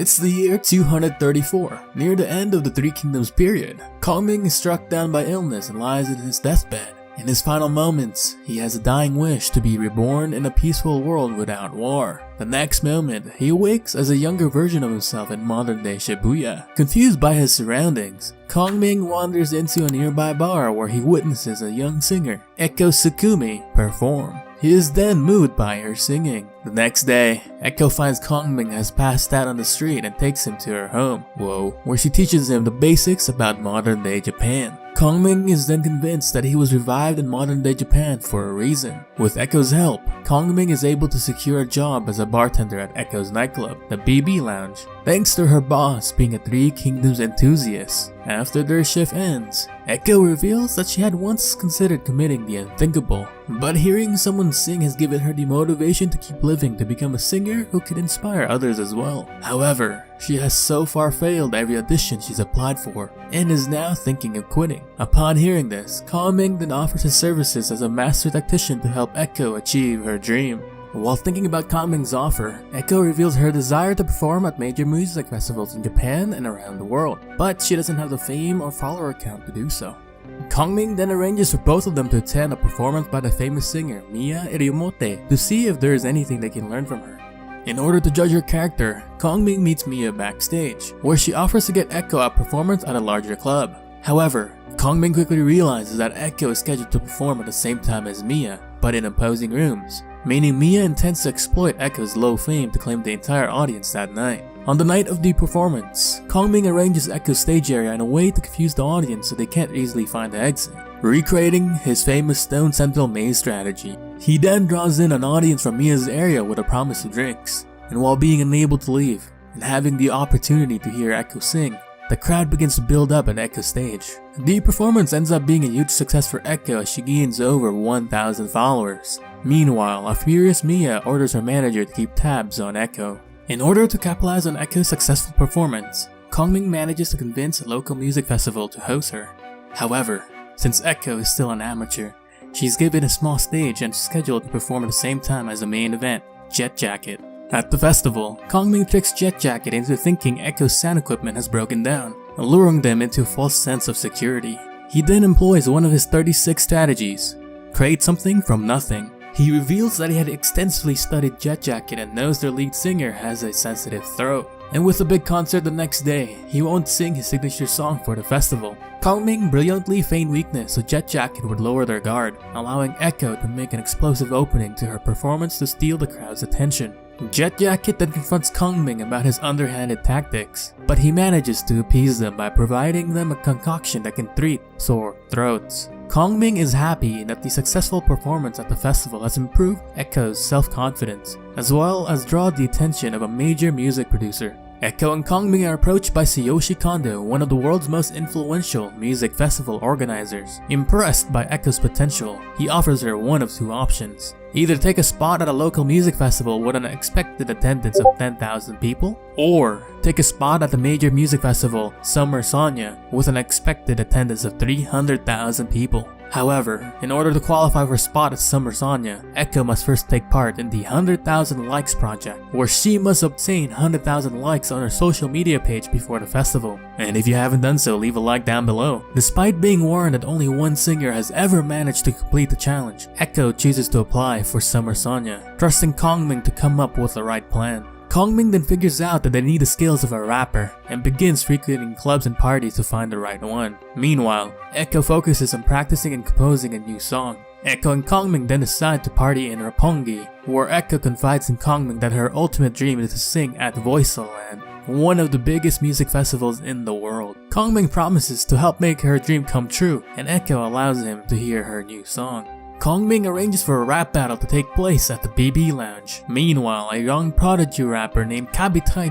It's the year 234, near the end of the Three Kingdoms period. Kongming is struck down by illness and lies in his deathbed. In his final moments, he has a dying wish to be reborn in a peaceful world without war. The next moment, he awakes as a younger version of himself in modern-day Shibuya. Confused by his surroundings, Kongming wanders into a nearby bar where he witnesses a young singer, Eiko Tsukimi, perform. He is then moved by her singing. The next day, Eiko finds Kongming has passed out on the street and takes him to her home, where she teaches him the basics about modern-day Japan. Kongming is then convinced that he was revived in modern-day Japan for a reason. With Eiko's help, Kongming is able to secure a job as a bartender at Eiko's nightclub, the BB Lounge, thanks to her boss being a Three Kingdoms enthusiast. After their shift ends, Eiko reveals that she had once considered committing the unthinkable, but hearing someone sing has given her the motivation to keep living to become a singer who could inspire others as well. However, she has so far failed every audition she's applied for, and is now thinking of quitting. Upon hearing this, Kongming then offers his services as a master tactician to help Eiko achieve her dream. While thinking about Kongming's offer, Eiko reveals her desire to perform at major music festivals in Japan and around the world, but she doesn't have the fame or follower count to do so. Kongming then arranges for both of them to attend a performance by the famous singer Miya Iriomote to see if there is anything they can learn from her. In order to judge her character, Kongming meets Miya backstage, where she offers to get Eiko a performance at a larger club. However, Kongming quickly realizes that Eiko is scheduled to perform at the same time as Miya, but in opposing rooms, meaning Miya intends to exploit Eiko's low fame to claim the entire audience that night. On the night of the performance, Kongming arranges Eiko's stage area in a way to confuse the audience so they can't easily find the exit, recreating his famous Stone Sentinel maze strategy. He then draws in an audience from Miya's area with a promise of drinks, and while being unable to leave, and having the opportunity to hear Eiko sing, the crowd begins to build up at Eiko's stage. The performance ends up being a huge success for Eiko as she gains over 1,000 followers. Meanwhile, a furious Miya orders her manager to keep tabs on Eiko. In order to capitalize on Eiko's successful performance, Kongming manages to convince a local music festival to host her. However, since Eiko is still an amateur, she's given a small stage and scheduled to perform at the same time as the main event, Jet Jacket. At the festival, Kongming tricks Jet Jacket into thinking Eiko's sound equipment has broken down, alluring them into a false sense of security. He then employs one of his 36 strategies, create something from nothing. He reveals that he had extensively studied Jet Jacket and knows their lead singer has a sensitive throat. And with a big concert the next day, he won't sing his signature song for the festival. Kongming brilliantly feigned weakness so Jet Jacket would lower their guard, allowing Eiko to make an explosive opening to her performance to steal the crowd's attention. Jet Jacket then confronts Kongming about his underhanded tactics, but he manages to appease them by providing them a concoction that can treat sore throats. Kongming is happy that the successful performance at the festival has improved Eiko's self-confidence, as well as draw the attention of a major music producer. Eiko and Kongming are approached by Tsuyoshi Kondo, one of the world's most influential music festival organizers. Impressed by Eiko's potential, he offers her one of two options. Either take a spot at a local music festival with an expected attendance of 10,000 people, or take a spot at the major music festival Summer Sonya with an expected attendance of 300,000 people. However, in order to qualify for a spot at Summer Sonya, Eiko must first take part in the 100,000 likes project, where she must obtain 100,000 likes on her social media page before the festival. And if you haven't done so, leave a like down below. Despite being warned that only one singer has ever managed to complete the challenge, Eiko chooses to apply for Summer Sonya, trusting Kongming to come up with the right plan. Kongming then figures out that they need the skills of a rapper and begins frequenting clubs and parties to find the right one. Meanwhile, Eiko focuses on practicing and composing a new song. Eiko and Kongming then decide to party in Roppongi, where Eiko confides in Kongming that her ultimate dream is to sing at Voiceland, one of the biggest music festivals in the world. Kongming promises to help make her dream come true, and Eiko allows him to hear her new song. Kongming arranges for a rap battle to take place at the BB Lounge. Meanwhile, a young prodigy rapper named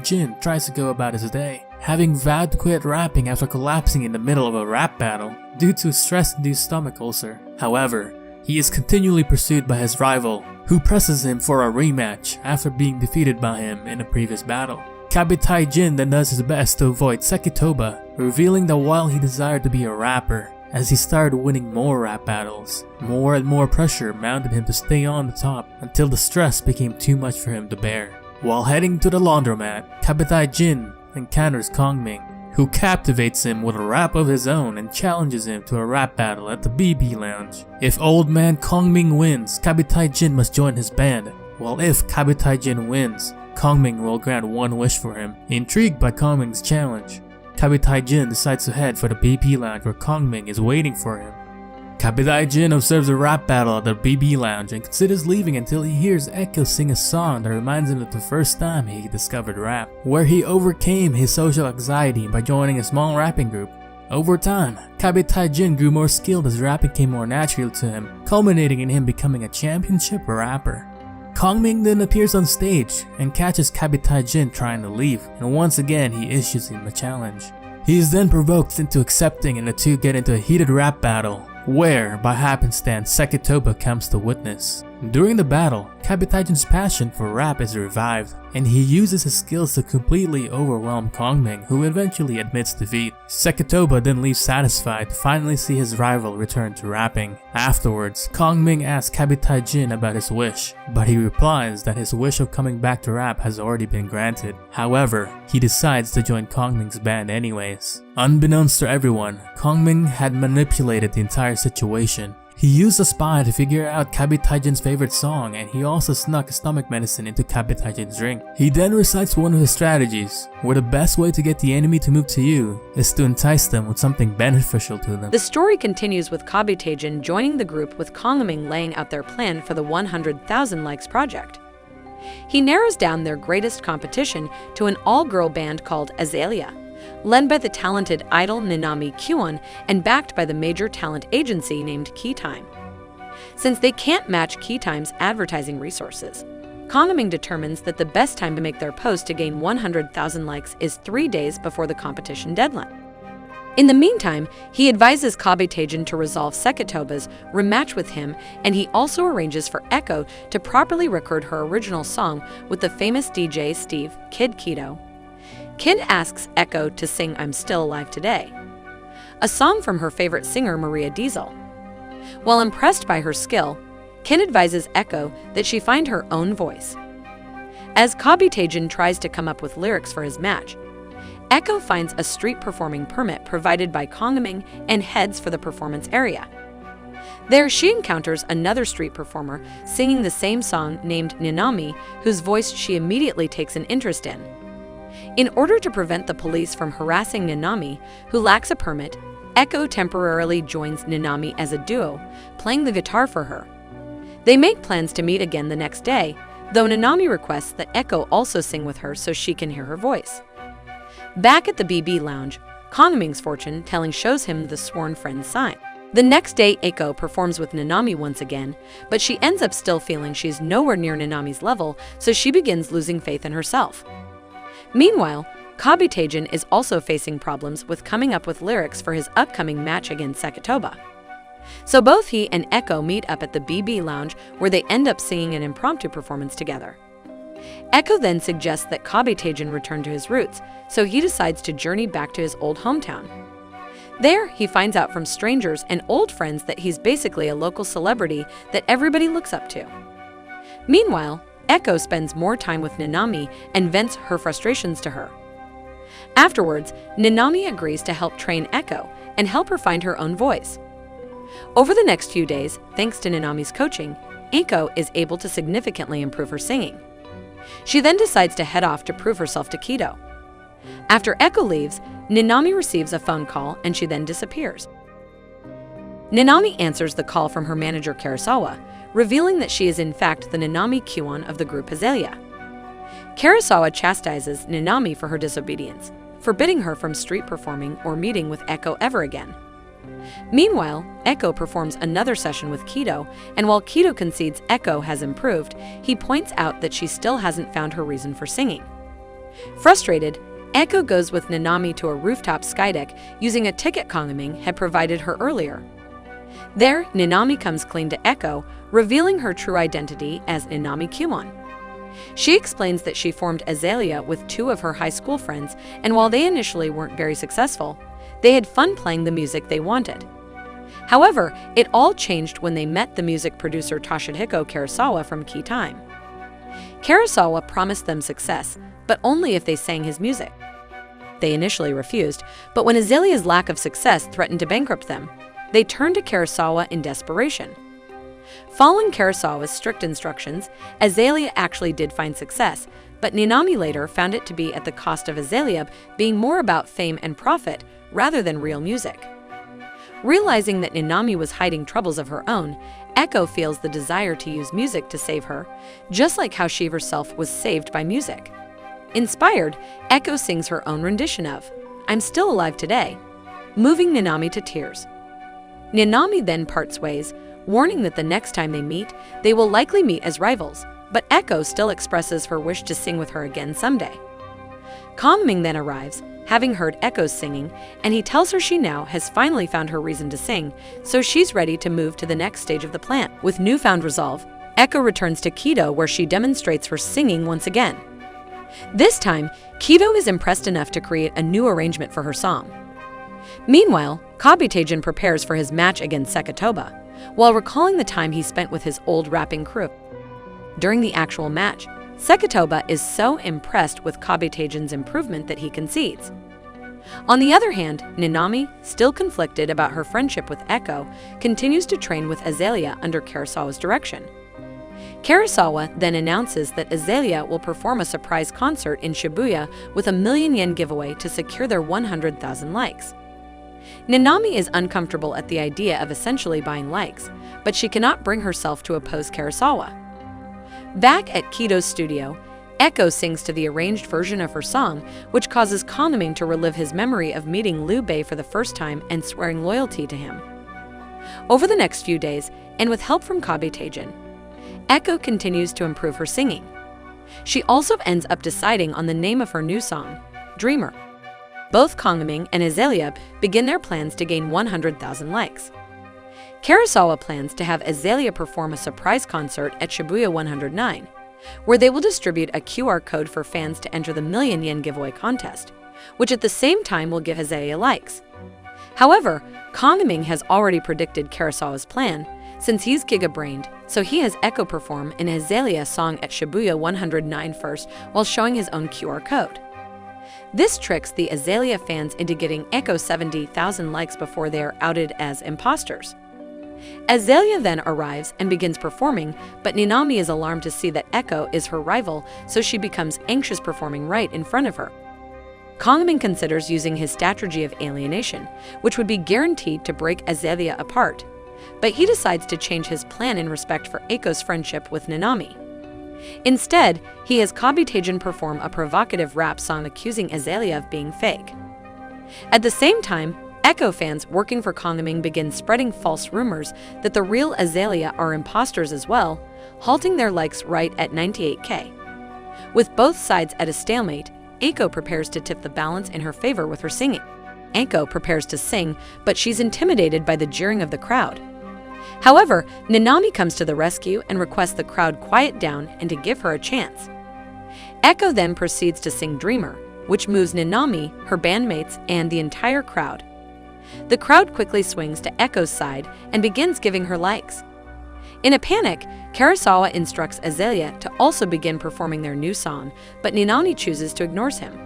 Jin tries to go about his day, having vowed to quit rapping after collapsing in the middle of a rap battle due to a stress-induced stomach ulcer. However, he is continually pursued by his rival, who presses him for a rematch after being defeated by him in a previous battle. Jin then does his best to avoid Sekitoba, revealing that while he desired to be a rapper, as he started winning more rap battles, more and more pressure mounted him to stay on the top until the stress became too much for him to bear. While heading to the laundromat, Captivates Jin encounters Kongming, who captivates him with a rap of his own and challenges him to a rap battle at the BB Lounge. If Old Man Kongming wins, Captivates Jin must join his band, while if Captivates Jin wins, Kongming will grant one wish for him. Intrigued by Kongming's challenge, Captivates Jin decides to head for the BB Lounge where Kongming is waiting for him. Captivates Jin observes a rap battle at the BB Lounge and considers leaving until he hears Eiko sing a song that reminds him of the first time he discovered rap, where he overcame his social anxiety by joining a small rapping group. Over time, Captivates Jin grew more skilled as rapping came more natural to him, culminating in him becoming a championship rapper. Kongming then appears on stage and catches Captivates Jin trying to leave, and once again he issues him a challenge. He is then provoked into accepting and the two get into a heated rap battle, where, by happenstance, Sekitoba comes to witness. During the battle, Captivates Jin's passion for rap is revived, and he uses his skills to completely overwhelm Kongming, who eventually admits defeat. Sekitoba then leaves satisfied to finally see his rival return to rapping. Afterwards, Kongming asks Captivates Jin about his wish, but he replies that his wish of coming back to rap has already been granted. However, he decides to join Kongming's band anyways. Unbeknownst to everyone, Kongming had manipulated the entire situation. He used a spy to figure out Captivates Jin's favorite song, and he also snuck a stomach medicine into Captivates Jin's drink. He then recites one of his strategies, where the best way to get the enemy to move to you is to entice them with something beneficial to them. The story continues with Captivates Jin joining the group with Kongming laying out their plan for the 100,000 likes project. He narrows down their greatest competition to an all-girl band called Azalea, led by the talented idol Nanami Kyuon and backed by the major talent agency named Keytime. Since they can't match Keytime's advertising resources, Kongming determines that the best time to make their post to gain 100,000 likes is 3 days before the competition deadline. In the meantime, he advises Captivates Jin to resolve Sekitoba's rematch with him, and he also arranges for Eiko to properly record her original song with the famous DJ Steve Kid Keto. Kid asks Eiko to sing I'm Still Alive Today, a song from her favorite singer Maria Diesel. While impressed by her skill, Kid advises Eiko that she find her own voice. As Captivates Jin tries to come up with lyrics for his match, Eiko finds a street performing permit provided by Kongming and heads for the performance area. There she encounters another street performer singing the same song named Nanami, whose voice she immediately takes an interest in. In order to prevent the police from harassing Nanami, who lacks a permit, Eiko temporarily joins Nanami as a duo, playing the guitar for her. They make plans to meet again the next day, though Nanami requests that Eiko also sing with her so she can hear her voice. Back at the BB Lounge, Kongming's fortune telling shows him the sworn friend sign. The next day, Eiko performs with Nanami once again, but she ends up still feeling she's nowhere near Nanami's level, so she begins losing faith in herself. Meanwhile, Captivates Jin is also facing problems with coming up with lyrics for his upcoming match against Sekitoba. So both he and Eiko meet up at the BB Lounge, where they end up singing an impromptu performance together. Eiko then suggests that Captivates Jin return to his roots, so he decides to journey back to his old hometown. There, he finds out from strangers and old friends that he's basically a local celebrity that everybody looks up to. Meanwhile, Eiko spends more time with Nanami and vents her frustrations to her. Afterwards, Nanami agrees to help train Eiko and help her find her own voice. Over the next few days, thanks to Nanami's coaching, Eiko is able to significantly improve her singing. She then decides to head off to prove herself to Keto. After Eiko leaves, Nanami receives a phone call and she then disappears. Nanami answers the call from her manager Karasawa, revealing that she is in fact the Nanami Kyuon of the group Azalea. Karasawa chastises Nanami for her disobedience, forbidding her from street performing or meeting with Eiko ever again. Meanwhile, Eiko performs another session with Keto, and while Keto concedes Eiko has improved, he points out that she still hasn't found her reason for singing. Frustrated, Eiko goes with Nanami to a rooftop skydeck using a ticket Kongming had provided her earlier. There, Nanami comes clean to Eiko, revealing her true identity as Nanami Kyuon. She explains that she formed Azalea with 2 of her high school friends, and while they initially weren't very successful, they had fun playing the music they wanted. However, it all changed when they met the music producer Toshihiko Karasawa from Keytime. Karasawa promised them success, but only if they sang his music. They initially refused, but when Azalea's lack of success threatened to bankrupt them, they turned to Karasawa in desperation. Following Karasawa's strict instructions, Azalea actually did find success, but Ninami later found it to be at the cost of Azalea being more about fame and profit rather than real music. Realizing that Ninami was hiding troubles of her own, Eiko feels the desire to use music to save her, just like how she herself was saved by music. Inspired, Eiko sings her own rendition of "I'm Still Alive Today," moving Ninami to tears. Ninami then parts ways, warning that the next time they meet, they will likely meet as rivals, but Eiko still expresses her wish to sing with her again someday. Kongming then arrives, having heard Eiko's singing, and he tells her she now has finally found her reason to sing, so she's ready to move to the next stage of the plan. With newfound resolve, Eiko returns to Kido where she demonstrates her singing once again. This time, Kido is impressed enough to create a new arrangement for her song. Meanwhile, Captivates prepares for his match against Sekitoba, while recalling the time he spent with his old rapping crew. During the actual match, Sekitoba is so impressed with Captivates' improvement that he concedes. On the other hand, Ninami, still conflicted about her friendship with Eiko, continues to train with Azalea under Karasawa's direction. Karasawa then announces that Azalea will perform a surprise concert in Shibuya with a 1,000,000 yen giveaway to secure their 100,000 likes. Ninami is uncomfortable at the idea of essentially buying likes, but she cannot bring herself to oppose Karasawa. Back at Kido's studio, Eiko sings to the arranged version of her song, which causes Kongming to relive his memory of meeting Liu Bei for the first time and swearing loyalty to him. Over the next few days, and with help from Captivates, Eiko continues to improve her singing. She also ends up deciding on the name of her new song, Dreamer. Both Kongming and Azalea begin their plans to gain 100,000 likes. Karasawa plans to have Azalea perform a surprise concert at Shibuya 109, where they will distribute a QR code for fans to enter the 1,000,000 yen giveaway contest, which at the same time will give Azalea likes. However, Kongming has already predicted Karasawa's plan, since he's giga-brained, so he has Eiko perform an Azalea song at Shibuya 109 first while showing his own QR code. This tricks the Azalea fans into getting Eiko 70,000 likes before they are outed as imposters. Azalea then arrives and begins performing, but Ninami is alarmed to see that Eiko is her rival, so she becomes anxious performing right in front of her. Kongming considers using his strategy of alienation, which would be guaranteed to break Azalea apart, but he decides to change his plan in respect for Eiko's friendship with Ninami. Instead, he has Captivates perform a provocative rap song accusing Azalea of being fake. At the same time, Eiko fans working for Kongming begin spreading false rumors that the real Azalea are imposters as well, halting their likes right at 98K. With both sides at a stalemate, Eiko prepares to tip the balance in her favor with her singing. Eiko prepares to sing, but she's intimidated by the jeering of the crowd. However, Ninami comes to the rescue and requests the crowd quiet down and to give her a chance. Eiko then proceeds to sing Dreamer, which moves Ninami, her bandmates, and the entire crowd. The crowd quickly swings to Eiko's side and begins giving her likes. In a panic, Karasawa instructs Azalea to also begin performing their new song, but Ninami chooses to ignore him.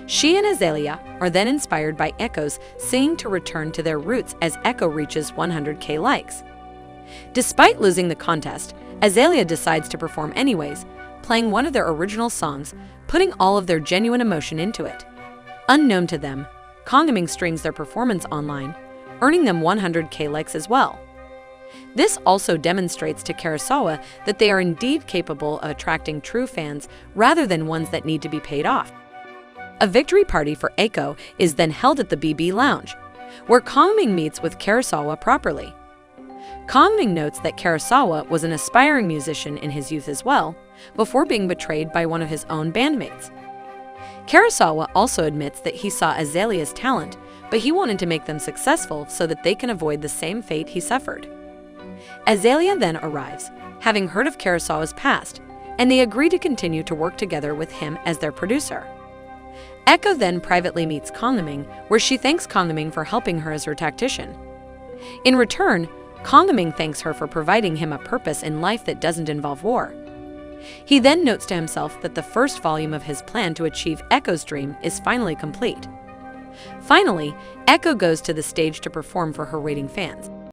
She and Azalea are then inspired by Eiko's singing to return to their roots as Eiko reaches 100K likes. Despite losing the contest, Azalea decides to perform anyways, playing one of their original songs, putting all of their genuine emotion into it. Unknown to them, Kongming strings their performance online, earning them 100K likes as well. This also demonstrates to Karasawa that they are indeed capable of attracting true fans rather than ones that need to be paid off. A victory party for Eiko is then held at the BB Lounge, where Kongming meets with Karasawa properly. Kongming notes that Karasawa was an aspiring musician in his youth as well, before being betrayed by one of his own bandmates. Karasawa also admits that he saw Azalea's talent, but he wanted to make them successful so that they can avoid the same fate he suffered. Azalea then arrives, having heard of Karasawa's past, and they agree to continue to work together with him as their producer. Eiko then privately meets Kongming, where she thanks Kongming for helping her as her tactician. In return, Kongming thanks her for providing him a purpose in life that doesn't involve war. He then notes to himself that the first volume of his plan to achieve Eiko's dream is finally complete. Finally, Eiko goes to the stage to perform for her waiting fans.